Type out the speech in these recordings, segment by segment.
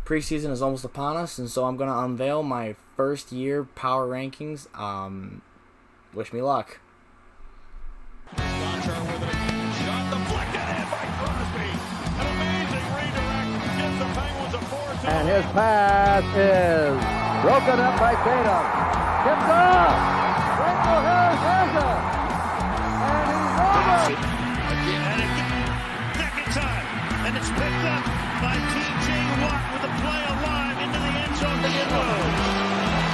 Preseason is almost upon us, and so I'm going to unveil my first year power rankings. Wish me luck. And his pass is broken up by Tatum. Tipped off. Franco Harris has it. And he's over. Second time. And it's picked up by T.J. Watt with the play alive into the end zone to get low.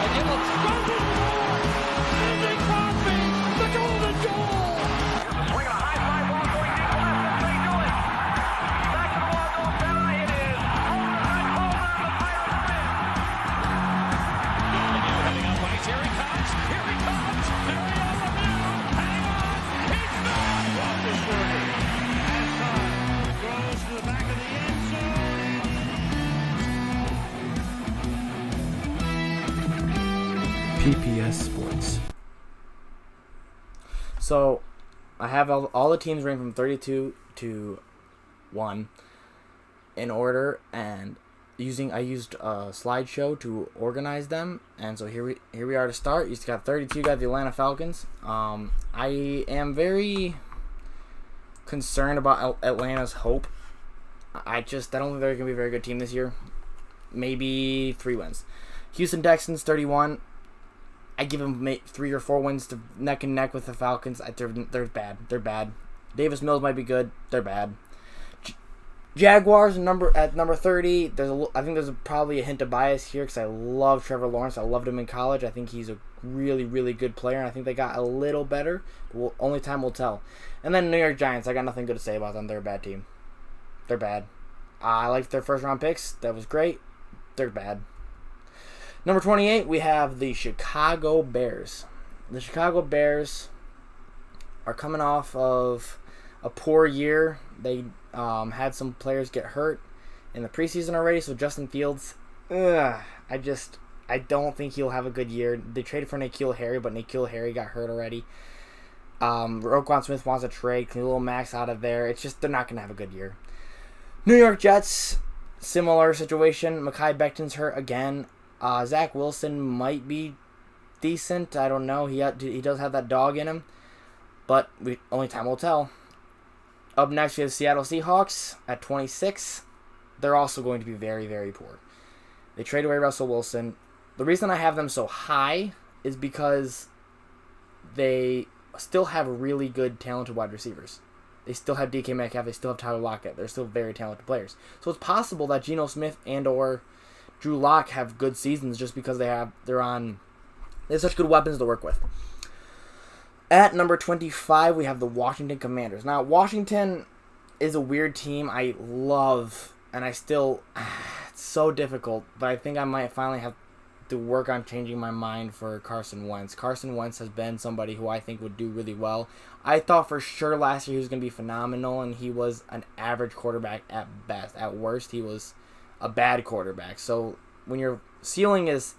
Again, it's Golden Goal. Andy Crosby, the golden goal. Here's a swing, a high fly ball going deep left. That's how you do it. Back to the wall, goes down. It is over and over. The Pirates win. Heading up ice. Here he comes. Here he comes. Mario Lemieux. Hang on. He's not. Roethlisberger has time. Goes to the back of the end zone. PPS Sports. So, I have all the teams ranked from 32 to 1 in order, and I used a slideshow to organize them, and so here we are to start. You got 32, you got the Atlanta Falcons. I am very concerned about Atlanta's hope. I don't think they're going to be a very good team this year. Maybe 3 wins. Houston Texans, 31. I give them 3 or 4 wins to neck and neck with the Falcons. They're bad. They're bad. Davis Mills might be good. They're bad. Jaguars at number 30. I think there's probably a hint of bias here because I love Trevor Lawrence. I loved him in college. I think he's a really, really good player, and I think they got a little better. Only time will tell. And then New York Giants. I got nothing good to say about them. They're a bad team. They're bad. I liked their first round picks. That was great. They're bad. Number 28, we have the Chicago Bears. The Chicago Bears are coming off of a poor year. They had some players get hurt in the preseason already, so Justin Fields, I don't think he'll have a good year. They traded for N'Keal Harry, but N'Keal Harry got hurt already. Roquan Smith wants a trade. Khalil Mack's out of there. It's just they're not going to have a good year. New York Jets, similar situation. Mekhi Becton's hurt again. Zach Wilson might be decent. I don't know. He does have that dog in him, but only time will tell. Up next, we have Seattle Seahawks at 26. They're also going to be very, very poor. They trade away Russell Wilson. The reason I have them so high is because they still have really good, talented wide receivers. They still have DK Metcalf. They still have Tyler Lockett. They're still very talented players. So it's possible that Geno Smith and/or Drew Lock have good seasons just because they have such good weapons to work with. At number 25, we have the Washington Commanders. Now, Washington is a weird team I love, and it's so difficult, but I think I might finally have to work on changing my mind for Carson Wentz. Carson Wentz has been somebody who I think would do really well. I thought for sure last year he was going to be phenomenal, and he was an average quarterback at best. At worst, he was a bad quarterback. So when your ceiling is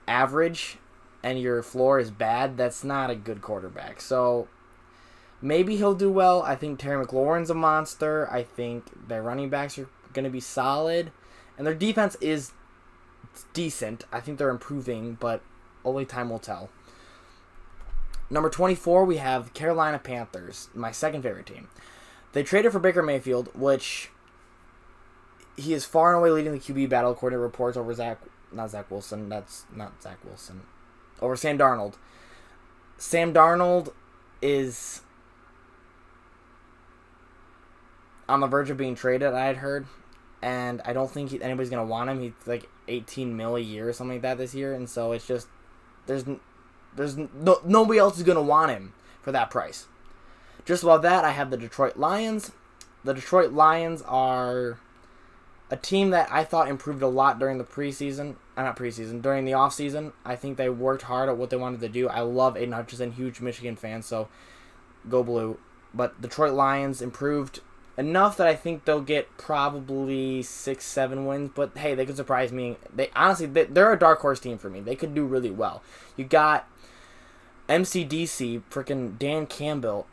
average and your floor is bad, that's not a good quarterback. So maybe he'll do well. I think Terry McLaurin's a monster. I think their running backs are going to be solid. And their defense is decent. I think they're improving, but only time will tell. Number 24, we have Carolina Panthers, my second favorite team. They traded for Baker Mayfield, which he is far and away leading the QB battle according to reports over Sam Darnold. Sam Darnold is on the verge of being traded, I had heard, and I don't think anybody's going to want him. He's like $18 million a year or something like that this year, and so it's just nobody else is going to want him for that price. Just above that, I have the Detroit Lions. The Detroit Lions are a team that I thought improved a lot during the during the offseason. I think they worked hard at what they wanted to do. I love Aiden Hutchinson, huge Michigan fan, so go blue. But Detroit Lions improved enough that I think they'll get probably 6-7 wins. But hey, they could surprise me. They're a dark horse team for me. They could do really well. You got MCDC, freaking Dan Campbell,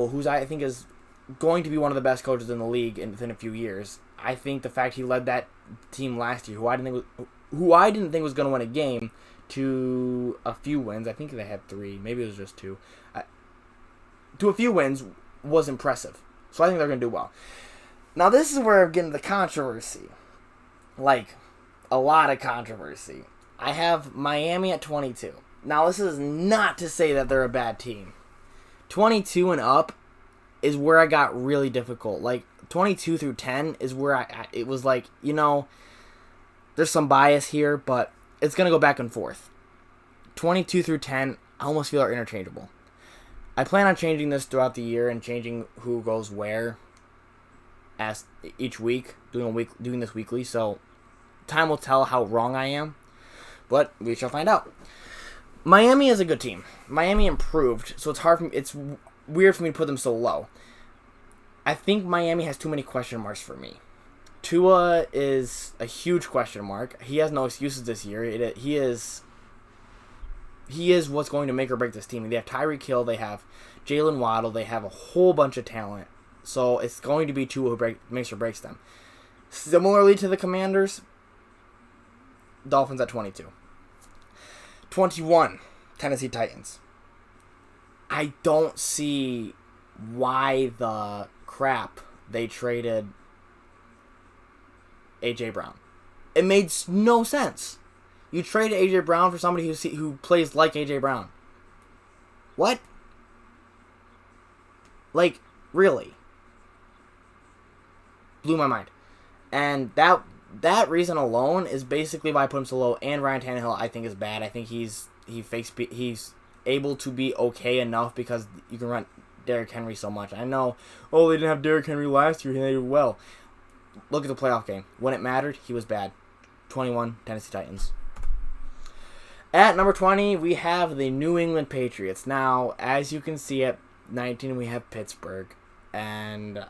who's I think is going to be one of the best coaches in the league within a few years. I think the fact he led that team last year, who I didn't think was going to win a game, to a few wins. I think they had 3. Maybe it was just 2. To a few wins was impressive. So I think they're going to do well. Now this is where I'm getting the controversy. Like, a lot of controversy. I have Miami at 22. Now this is not to say that they're a bad team. 22 and up is where I got really difficult. Like, 22 through 10 is where it was like, there's some bias here, but it's going to go back and forth. 22 through 10, I almost feel are interchangeable. I plan on changing this throughout the year and changing who goes where as each week, doing this weekly, so time will tell how wrong I am, but we shall find out. Miami is a good team. Miami improved, so it's weird for me to put them so low. I think Miami has too many question marks for me. Tua is a huge question mark. He has no excuses this year. He is what's going to make or break this team. They have Tyreek Hill. They have Jalen Waddle. They have a whole bunch of talent. So it's going to be Tua who makes or breaks them. Similarly to the Commanders, Dolphins at 22. 21, Tennessee Titans. I don't see why the crap they traded A.J. Brown. It made no sense. You traded A.J. Brown for somebody who plays like A.J. Brown. What? Like, really? Blew my mind. And that reason alone is basically why I put him so low. And Ryan Tannehill, I think, is bad. I think he's able to be okay enough because you can run Derrick Henry so much. I know, they didn't have Derrick Henry last year and they did well. Look at the playoff game. When it mattered, he was bad. 21, Tennessee Titans. At number 20, we have the New England Patriots. Now, as you can see at 19, we have Pittsburgh. And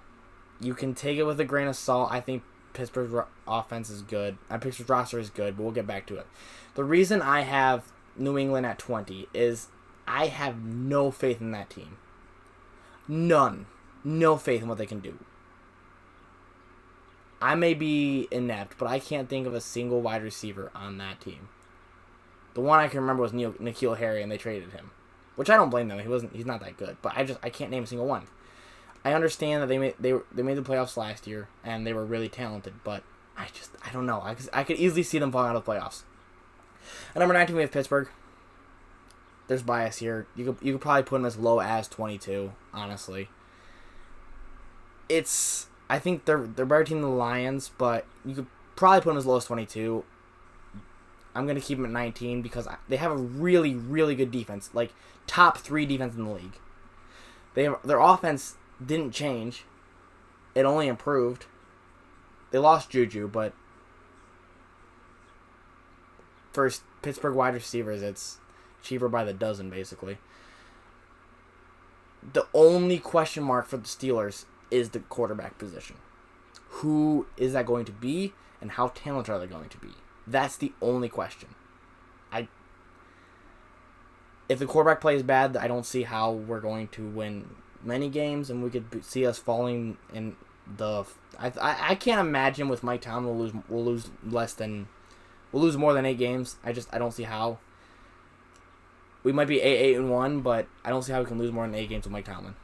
you can take it with a grain of salt. I think Pittsburgh's offense is good. Pittsburgh's roster is good, but we'll get back to it. The reason I have New England at 20 is I have no faith in that team. None. No faith in what they can do. I may be inept, but I can't think of a single wide receiver on that team. The one I can remember was N'Keal Harry, and they traded him, which I don't blame them. He's not that good, but I can't name a single one. I understand that they made the playoffs last year and they were really talented, but I don't know. I could easily see them falling out of the playoffs. At number 19, we have Pittsburgh. There's bias here. You could probably put them as low as 22. Honestly, I think they're a better team than the Lions, but you could probably put them as low as 22. I'm going to keep them at 19 because they have a really, really good defense. Like, top 3 defense in the league. Their offense didn't change. It only improved. They lost Juju, but for Pittsburgh wide receivers, it's cheaper by the dozen, basically. The only question mark for the Steelers is the quarterback position. Who is that going to be, and how talented are they going to be? That's the only question. If the quarterback plays bad, I don't see how we're going to win many games, and we could see us falling in the. I can't imagine with Mike Tomlin we'll lose more than 8 games. I don't see how. We might be 8-1, but I don't see how we can lose more than 8 games with Mike Tomlin.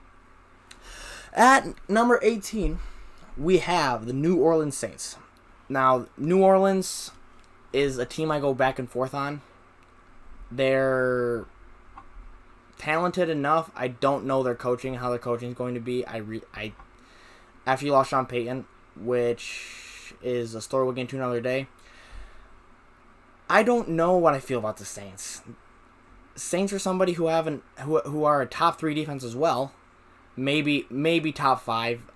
At number 18, we have the New Orleans Saints. Now, New Orleans is a team I go back and forth on. They're talented enough. I don't know how their coaching is going to be. After you lost Sean Payton, which is a story we'll get into another day, I don't know what I feel about the Saints. Saints are somebody who are a top 3 defense as well. Maybe top 5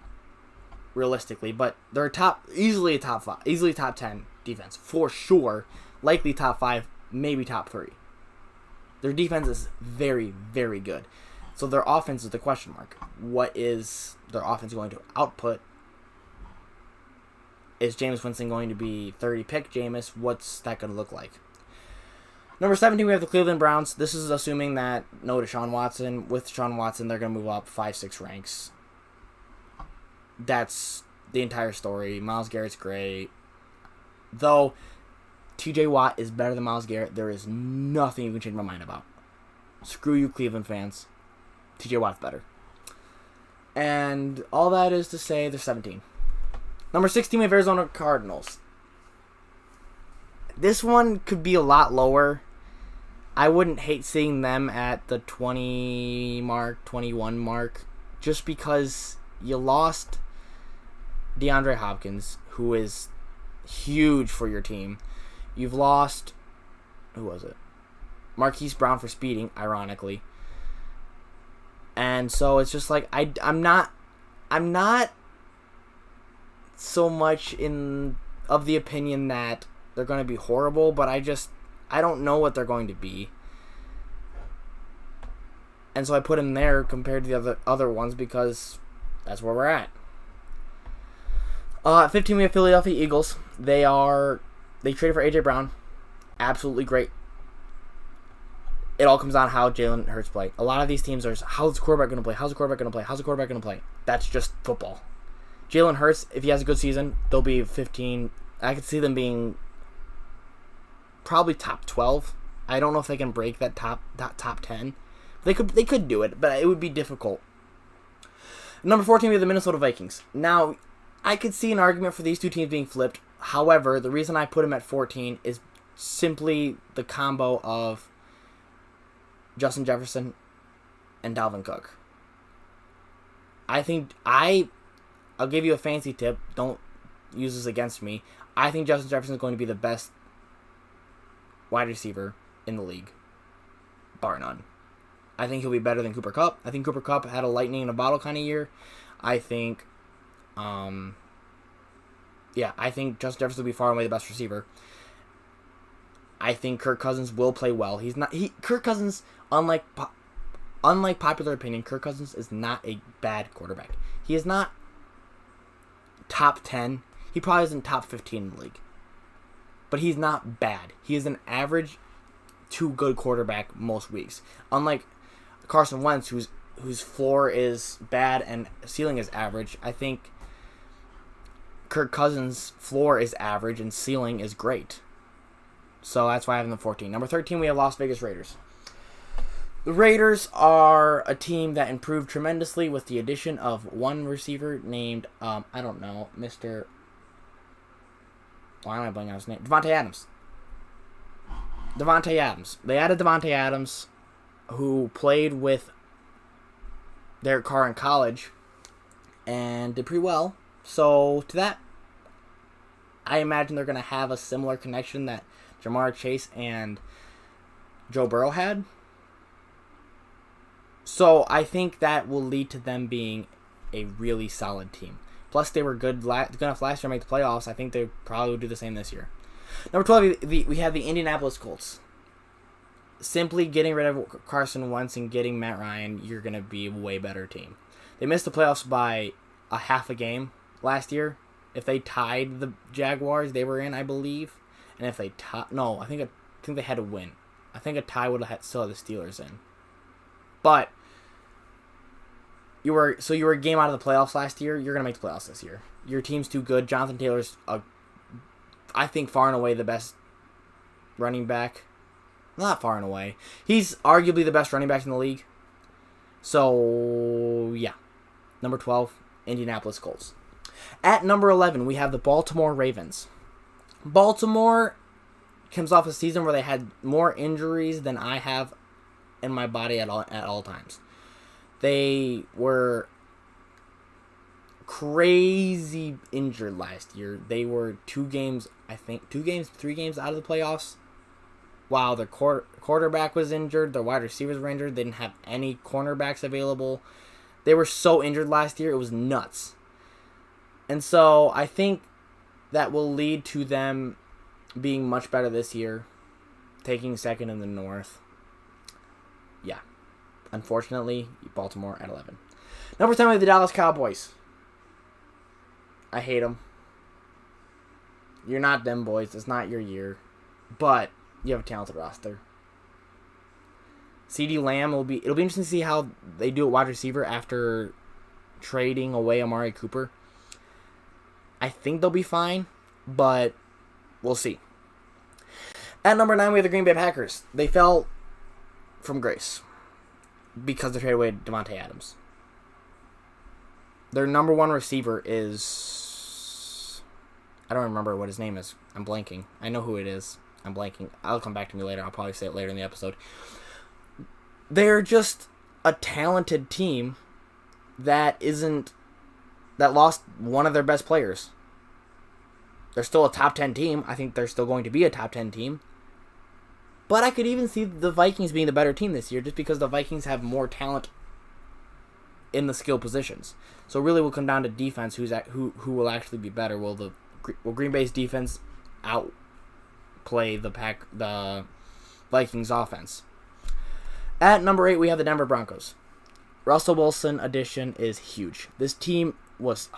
realistically, but they're easily top 10 defense for sure. Likely top 5, maybe top 3. Their defense is very, very good. So their offense is the question mark. What is their offense going to output? Is Jameis Winston going to be 30 pick Jameis? What's that going to look like? Number 17, we have the Cleveland Browns. This is assuming that no Deshaun Watson. With Deshaun Watson, they're going to move up 5-6 ranks. That's the entire story. Myles Garrett's great. Though, TJ Watt is better than Myles Garrett. There is nothing you can change my mind about. Screw you, Cleveland fans. TJ Watt's better. And all that is to say, they're 17. Number 16, we have Arizona Cardinals. This one could be a lot lower. I wouldn't hate seeing them at the 20 mark, 21 mark, just because you lost DeAndre Hopkins, who is huge for your team. You've lost, who was it? Marquise Brown for speeding, ironically. And so it's just like I'm not so much of the opinion that they're going to be horrible, but I don't know what they're going to be. And so I put them there compared to the other ones because that's where we're at. 15, we have Philadelphia Eagles. They traded for A.J. Brown. Absolutely great. It all comes down to how Jalen Hurts play. A lot of these teams are, how's the quarterback going to play? How's the quarterback going to play? How's the quarterback going to play? That's just football. Jalen Hurts, if he has a good season, they'll be 15. I could see them being probably top 12. I don't know if they can break that top 10. They could do it, but it would be difficult. Number 14, we have the Minnesota Vikings. Now, I could see an argument for these two teams being flipped. However, the reason I put them at 14 is simply the combo of Justin Jefferson and Dalvin Cook. I'll give you a fancy tip. Don't use this against me. I think Justin Jefferson is going to be the best wide receiver in the league, bar none. I think he'll be better than Cooper Kupp. I think Cooper Kupp had a lightning in a bottle kind of year. I think Justin Jefferson will be far and away the best receiver. I think Kirk Cousins will play well. Kirk Cousins, unlike popular opinion, Kirk Cousins is not a bad quarterback. He is not top 10. He probably isn't top 15 in the league. But he's not bad. He is an average to good quarterback most weeks. Unlike Carson Wentz, whose floor is bad and ceiling is average, I think Kirk Cousins' floor is average and ceiling is great. So that's why I have them 14. Number 13, we have Las Vegas Raiders. The Raiders are a team that improved tremendously with the addition of one receiver named, Why am I blanking on his name? Devontae Adams. They added Devontae Adams, who played with Derek Carr in college and did pretty well. So to that, I imagine they're going to have a similar connection that Jamar Chase and Joe Burrow had. So I think that will lead to them being a really solid team. Plus, they were good enough last year to make the playoffs. I think they probably will do the same this year. Number 12, we have the Indianapolis Colts. Simply getting rid of Carson Wentz and getting Matt Ryan, you're going to be a way better team. They missed the playoffs by a half a game last year. If they tied the Jaguars, they were in, I believe. And if they I think they had to win. I think a tie would have still had the Steelers in. But you were a game out of the playoffs last year. You're gonna make the playoffs this year. Your team's too good. Jonathan Taylor's, I think, far and away the best running back. Not far and away. He's arguably the best running back in the league. So yeah, number 12, Indianapolis Colts. At number 11, we have the Baltimore Ravens. Baltimore comes off a season where they had more injuries than I have in my body at all times. They were crazy injured last year. They were 3 games out of the playoffs. Wow, their quarterback was injured. Their wide receivers were injured. They didn't have any cornerbacks available. They were so injured last year. It was nuts. And so I think that will lead to them being much better this year, taking second in the North. Yeah. Unfortunately, Baltimore at 11. Number 10, we have the Dallas Cowboys. I hate them. You're not them, boys. It's not your year. But you have a talented roster. CeeDee Lamb it'll be interesting to see how they do at wide receiver after trading away Amari Cooper. I think they'll be fine, but we'll see. At number 9, we have the Green Bay Packers. They fell from grace because they traded away Devontae Adams. Their number 1 receiver is... I don't remember what his name is. I'm blanking. I know who it is. I'm blanking. I'll come back to me later. I'll probably say it later in the episode. They're just a talented team that lost one of their best players. They're still a top 10 team. I think they're still going to be a top 10 team. But I could even see the Vikings being the better team this year just because the Vikings have more talent in the skill positions. So really will come down to defense who will actually be better. Will Green Bay's defense outplay the Vikings offense? At number 8, we have the Denver Broncos. Russell Wilson addition is huge. This team was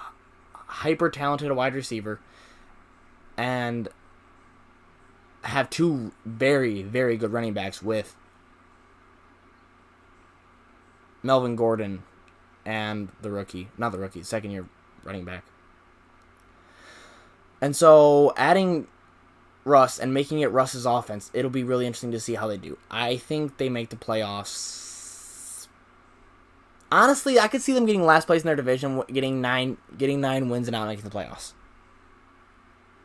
hyper talented at wide receiver and have 2 very, very good running backs with Melvin Gordon and second-year running back. And so adding Russ and making it Russ's offense, it'll be really interesting to see how they do. I think they make the playoffs. Honestly, I could see them getting last place in their division, getting 9 wins and not making the playoffs.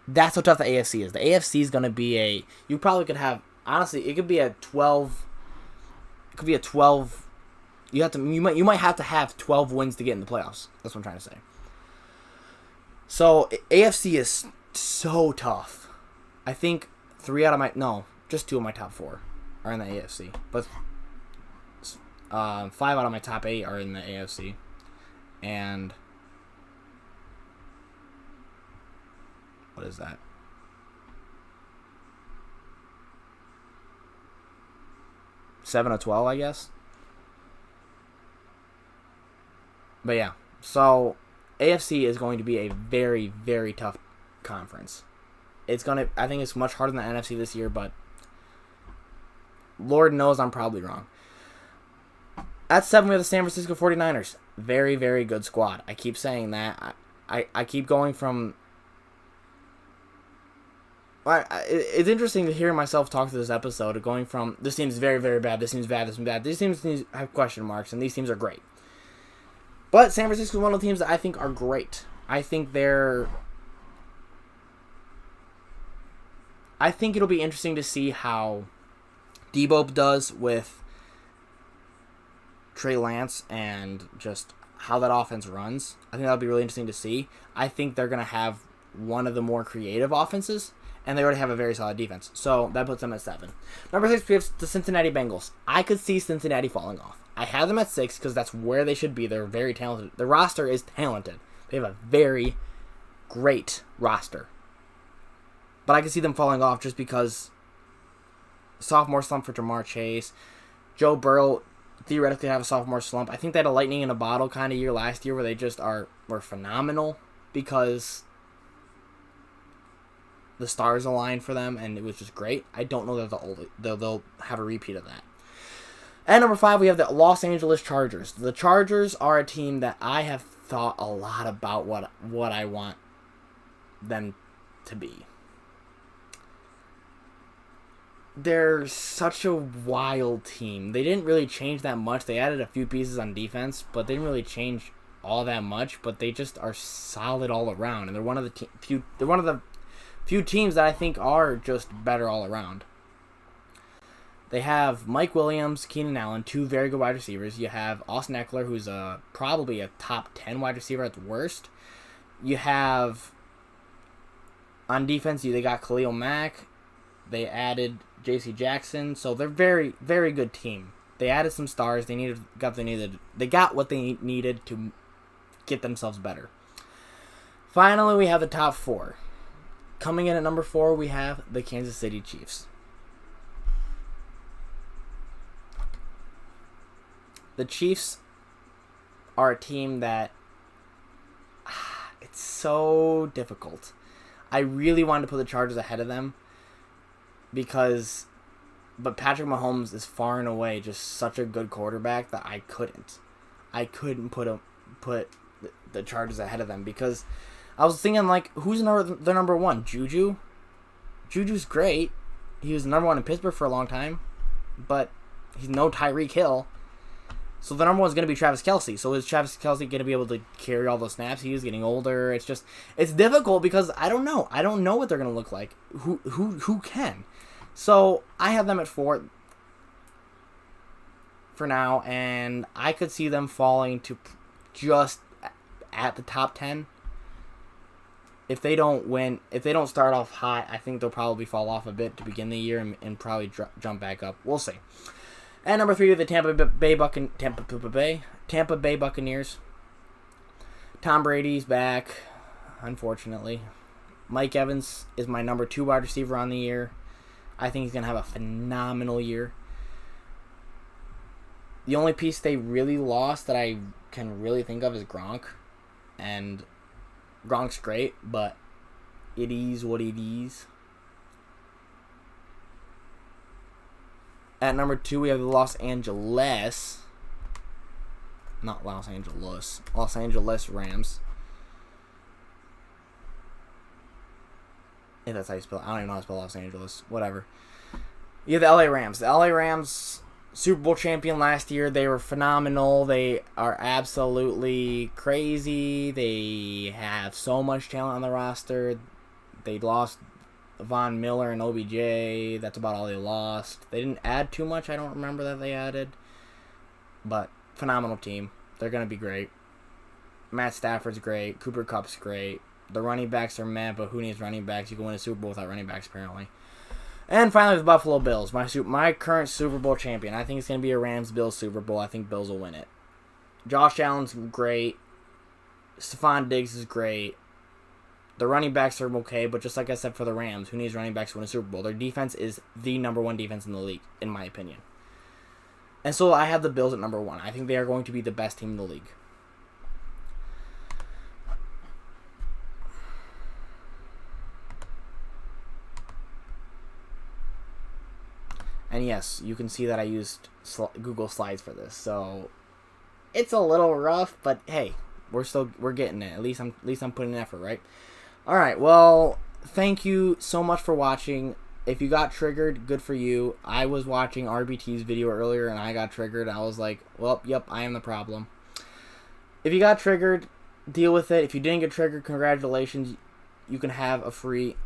That's how tough the AFC is. The AFC is going to be you probably could have, honestly, it could be a 12. It could be a 12. You might have to have 12 wins to get in the playoffs. That's what I'm trying to say. So AFC is so tough. I think 2 of my top 4 are in the AFC, but 5 out of my top 8 are in the AFC, and what is that? 7 of 12, I guess. But yeah, so AFC is going to be a very, very tough conference. I think it's much harder than the NFC this year, but Lord knows I'm probably wrong. At 7, we have the San Francisco 49ers. Very, very good squad. I keep saying that. I keep going from... It's interesting to hear myself talk through this episode of going from, this team's very, very bad, this team's bad, this team's bad. These teams have question marks, and these teams are great. But San Francisco is one of the teams that I think are great. I think it'll be interesting to see how Debo does with Trey Lance and just how that offense runs. I think that'll be really interesting to see. I think they're going to have one of the more creative offenses, and they already have a very solid defense. So that puts them at 7. Number 6, we have the Cincinnati Bengals. I could see Cincinnati falling off. I have them at 6 because that's where they should be. They're very talented. The roster is talented. They have a very great roster. But I can see them falling off just because sophomore slump for Jamar Chase. Joe Burrow theoretically have a sophomore slump. I think they had a lightning in a bottle kind of year last year where they just were phenomenal because the stars aligned for them and it was just great. I don't know that they'll have a repeat of that. At number 5, we have the Los Angeles Chargers. The Chargers are a team that I have thought a lot about what I want them to be. They're such a wild team. They didn't really change that much. They added a few pieces on defense, but they didn't really change all that much. But they just are solid all around, and they're one of the few teams that I think are just better all around. They have Mike Williams, Keenan Allen, 2 very good wide receivers. You have Austin Eckler, who's probably a top 10 wide receiver at the worst. You have, on defense, they got Khalil Mack. They added J.C. Jackson. So they're very, very good team. They added some stars. They got what they needed to get themselves better. Finally, we have the top 4. Coming in at number 4, we have the Kansas City Chiefs. The Chiefs are a team that it's so difficult. I really wanted to put the Chargers ahead of them but Patrick Mahomes is far and away just such a good quarterback that I couldn't put the Chargers ahead of them because I was thinking, like, who's the number one? Juju? Juju's great. He was number one in Pittsburgh for a long time, but he's no Tyreek Hill. So the number one's going to be Travis Kelce. So is Travis Kelce going to be able to carry all those snaps? He's getting older. It's difficult because I don't know. I don't know what they're going to look like. Who can? So I have them at 4 for now, and I could see them falling to just at the top 10. If they don't start off hot, I think they'll probably fall off a bit to begin the year and probably jump back up. We'll see. And number 3, the Tampa Bay Buccaneers. Tom Brady's back, unfortunately. Mike Evans is my number 2 wide receiver on the year. I think he's going to have a phenomenal year. The only piece they really lost that I can really think of is Gronk. And Gronk's great, but it is what it is. At number 2, we have the Los Angeles Rams. If that's how you spell it. I don't even know how to spell Los Angeles. Whatever. You have the LA Rams. The LA Rams, Super Bowl champion last year. They were phenomenal. They are absolutely crazy. They have so much talent on the roster. They lost Von Miller and OBJ. That's about all they lost. They didn't add too much. I don't remember that they added. But phenomenal team. They're going to be great. Matt Stafford's great. Cooper Kupp's great. The running backs are meh, but who needs running backs? You can win a Super Bowl without running backs, apparently. And finally, the Buffalo Bills, my current Super Bowl champion. I think it's going to be a Rams-Bills Super Bowl. I think Bills will win it. Josh Allen's great. Stephon Diggs is great. The running backs are okay, but just like I said for the Rams, who needs running backs to win a Super Bowl? Their defense is the number 1 defense in the league, in my opinion. And so I have the Bills at number 1. I think they are going to be the best team in the league. And yes, you can see that I used Google Slides for this, so it's a little rough, but hey, we're getting it. At least I'm putting in effort, right? All right. Well, thank you so much for watching. If you got triggered, good for you. I was watching RBT's video earlier and I got triggered. I was like, well, yep, I am the problem. If you got triggered, deal with it. If you didn't get triggered, congratulations. You can have a free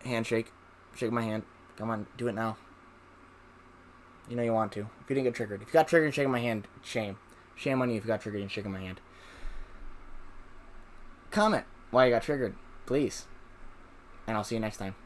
handshake. Shake my hand. Come on, do it now. You know you want to. If you didn't get triggered. If you got triggered and shaking my hand, shame. Shame on you if you got triggered and shaking my hand. Comment why you got triggered, please. And I'll see you next time.